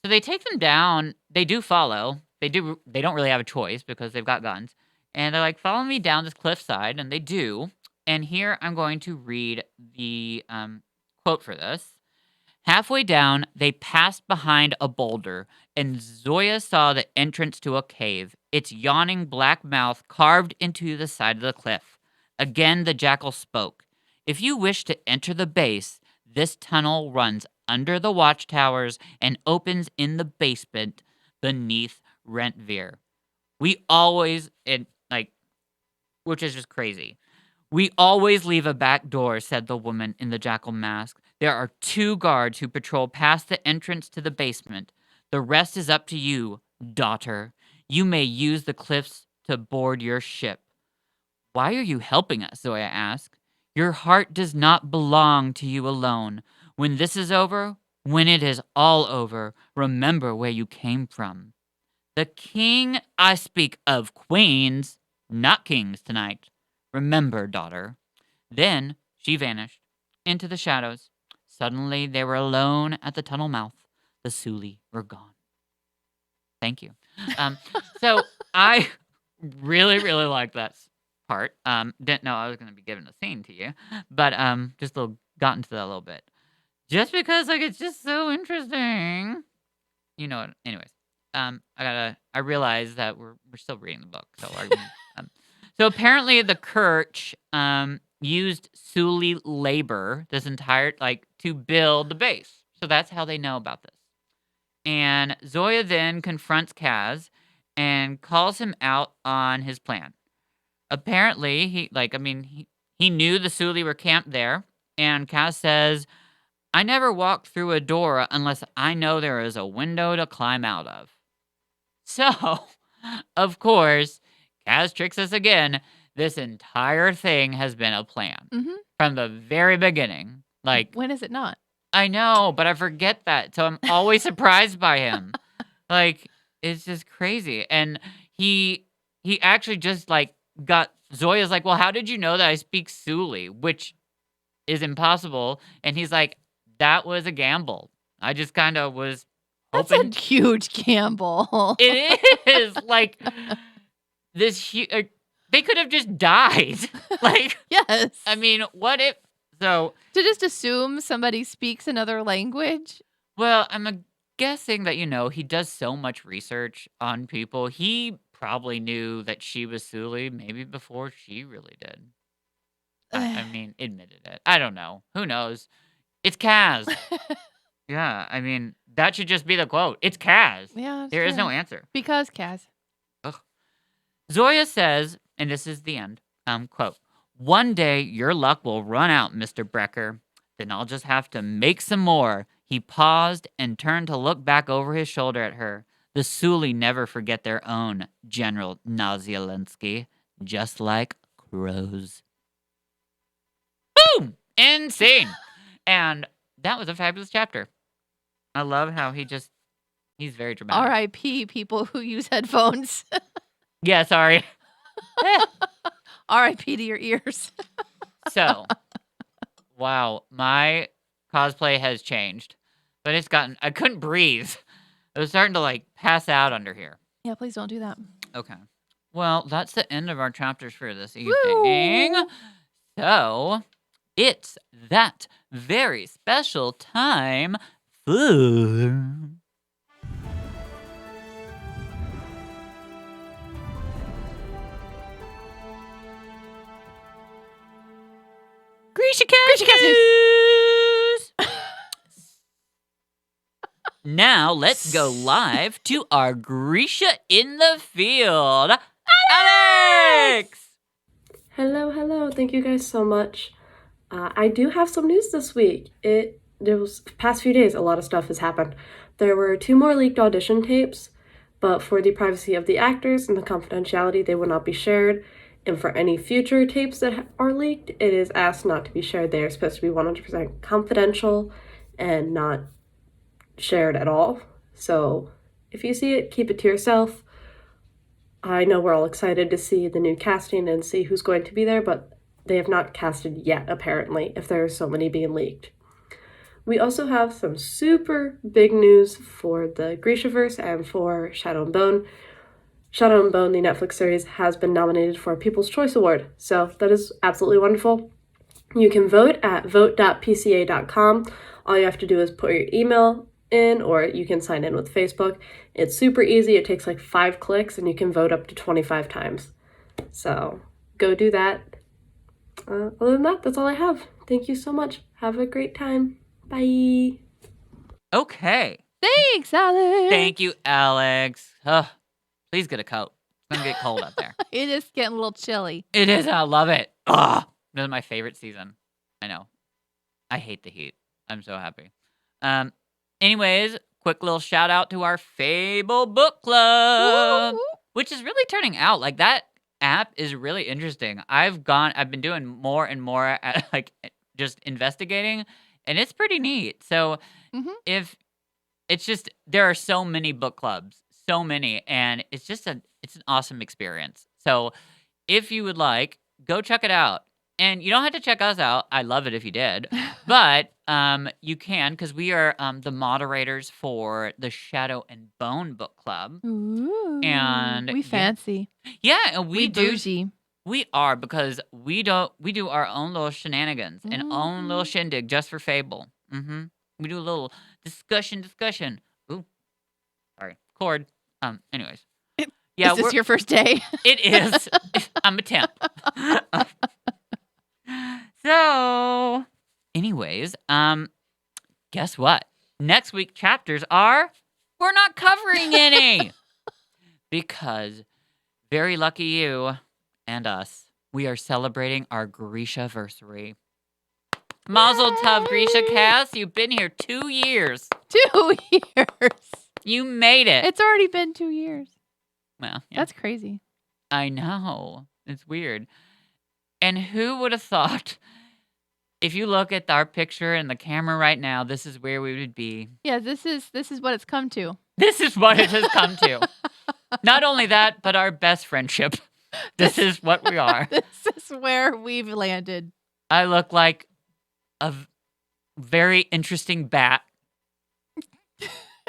So they take them down. They do follow. They don't really have a choice because they've got guns. And they're like, "Follow me down this cliffside," and they do. And here I'm going to read the quote for this. Halfway down, they passed behind a boulder, and Zoya saw the entrance to a cave, its yawning black mouth carved into the side of the cliff. Again, the jackal spoke. If you wish to enter the base, this tunnel runs under the watchtowers and opens in the basement beneath Rentvere. We always, which is just crazy. We always leave a back door, said the woman in the jackal mask. There are 2 guards who patrol past the entrance to the basement. The rest is up to you, daughter. You may use the cliffs to board your ship. Why are you helping us? Zoya asked. Your heart does not belong to you alone. When this is over, when it is all over, remember where you came from. The king, I speak of queens, not kings tonight. Remember, daughter. Then she vanished into the shadows. Suddenly they were alone at the tunnel mouth. The Suli were gone. Thank you. So I really, really like that part. Didn't know I was going to be giving a scene to you, but just got into that a little bit. Just because it's just so interesting. You know what? Anyways, I realize that we're still reading the book, so apparently the Kirch used Suli labor this entire to build the base. So that's how they know about this. And Zoya then confronts Kaz and calls him out on his plan. Apparently, he knew the Suli were camped there, and Kaz says, I never walk through a door unless I know there is a window to climb out of. So, of course, Kaz tricks us again. This entire thing has been a plan from the very beginning. When is it not? I know, but I forget that. So I'm always surprised by him. It's just crazy. And he actually just got Zoya's well, how did you know that I speak Suli? Which is impossible. And he's like, that was a gamble. I just kind of was hoping. That's a huge gamble. It is this huge. They could have just died. Yes. I mean, what if? So to just assume somebody speaks another language. Well, I'm guessing that he does so much research on people. He probably knew that she was Suli maybe before she really did. I mean, admitted it. I don't know. Who knows? It's Kaz. Yeah, I mean, that should just be the quote. It's Kaz. Yeah, there is no answer. Because Kaz. Ugh. Zoya says, and this is the end, quote, one day your luck will run out, Mr. Brecker. Then I'll just have to make some more. He paused and turned to look back over his shoulder at her. The Suli never forget their own, General Nazialensky, just like crows. Boom! Insane! And that was a fabulous chapter. I love how he's very dramatic. R.I.P. people who use headphones. Yeah, sorry. R.I.P. to your ears. So, wow, my cosplay has changed. But I couldn't breathe. I was starting to pass out under here. Yeah, please don't do that. Okay. Well, that's the end of our chapters for this evening. Woo! So, it's that very special time for GrishaCast News! Now, let's go live to our Grisha in the field. Alex! Hello. Thank you guys so much. I do have some news this week. Past few days, a lot of stuff has happened. There were 2 more leaked audition tapes, but for the privacy of the actors and the confidentiality, they will not be shared. And for any future tapes that are leaked, it is asked not to be shared. They are supposed to be 100% confidential and not shared at all. So if you see it, keep it to yourself. I know we're all excited to see the new casting and see who's going to be there, but they have not casted yet, apparently, if there are so many being leaked. We also have some super big news for the Grisha Verse and for Shadow and Bone. Shadow and Bone, the Netflix series, has been nominated for a People's Choice Award. So that is absolutely wonderful. You can vote at vote.pca.com. All you have to do is put your email in, or you can sign in with Facebook. It's super easy. It takes like 5 clicks, and you can vote up to 25 times. So go do that. Other than that, that's all I have. Thank you so much. Have a great time. Bye. Okay. Thanks, Alex. Thank you, Alex. Please get a coat. It's going to get cold out there. It is getting a little chilly. It is. I love it. This is my favorite season. I know. I hate the heat. I'm so happy. Anyways, quick little shout out to our Fable Book Club, Woo! which is really turning out. Like, that app is really interesting. I've been doing more and more at, like, just investigating, and it's pretty neat. So if it's just, there are so many book clubs, so many, and it's an awesome experience. So if you would like, go check it out. And you don't have to check us out. I love it if you did. But you can, because we are the moderators for the Shadow and Bone book club. Ooh, and we fancy. Yeah, and we do. Bougie. We are, because we do our own little shenanigans and own little shindig just for Fable. We do a little discussion. Ooh, sorry, cord. Anyways. Yeah, is this your first day? It is. I'm a temp. So, anyways, guess what? Next week chapters we're not covering any. Because very lucky you and us, we are celebrating our Grisha Versary. Mazel tov, GrishaCast. You've been here 2 years. 2 years. You made it. It's already been 2 years. Well, yeah. That's crazy. I know. It's weird. And who would have thought, if you look at our picture and the camera right now, this is where we would be. Yeah, this is what it's come to. This is what it has come to. Not only that, but our best friendship. This is what we are. This is where we've landed. I look like a very interesting bat.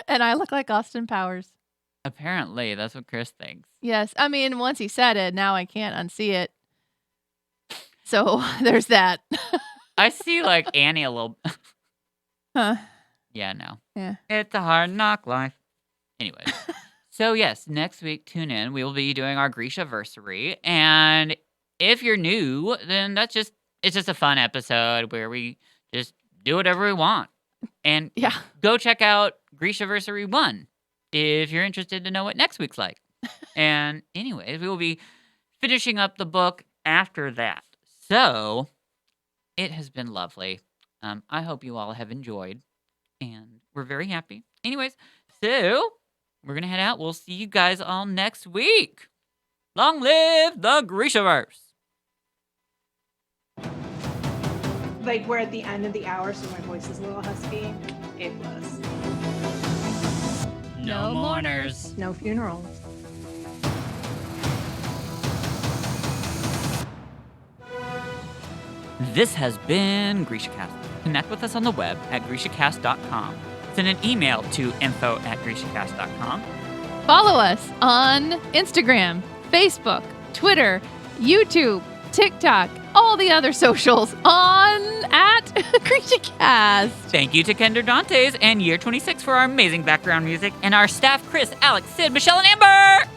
And I look like Austin Powers. Apparently, that's what Chris thinks. Yes. I mean, once he said it, now I can't unsee it. So there's that. I see like Annie a little. Huh. Yeah, no. Yeah. It's a hard knock life. Anyways. So yes, next week, tune in. We will be doing our Grisha Versary. And if you're new, then it's just a fun episode where we just do whatever we want. And Yeah. go check out Grisha Versary 1 if you're interested to know what next week's like. And anyways, we will be finishing up the book after that. So it has been lovely. I hope you all have enjoyed. And we're very happy. Anyways, so we're going to head out. We'll see you guys all next week. Long live the Grisha Verse. Like, we're at the end of the hour, so my voice is a little husky. It was. No mourners. No funerals. This has been GrishaCast. Connect with us on the web at GrishaCast.com. Send an email to info@GrishaCast.com. Follow us on Instagram, Facebook, Twitter, YouTube, TikTok, all the other socials at GrishaCast. Thank you to Kendra Dantes and Year 26 for our amazing background music, and our staff, Chris, Alex, Sid, Michelle, and Amber.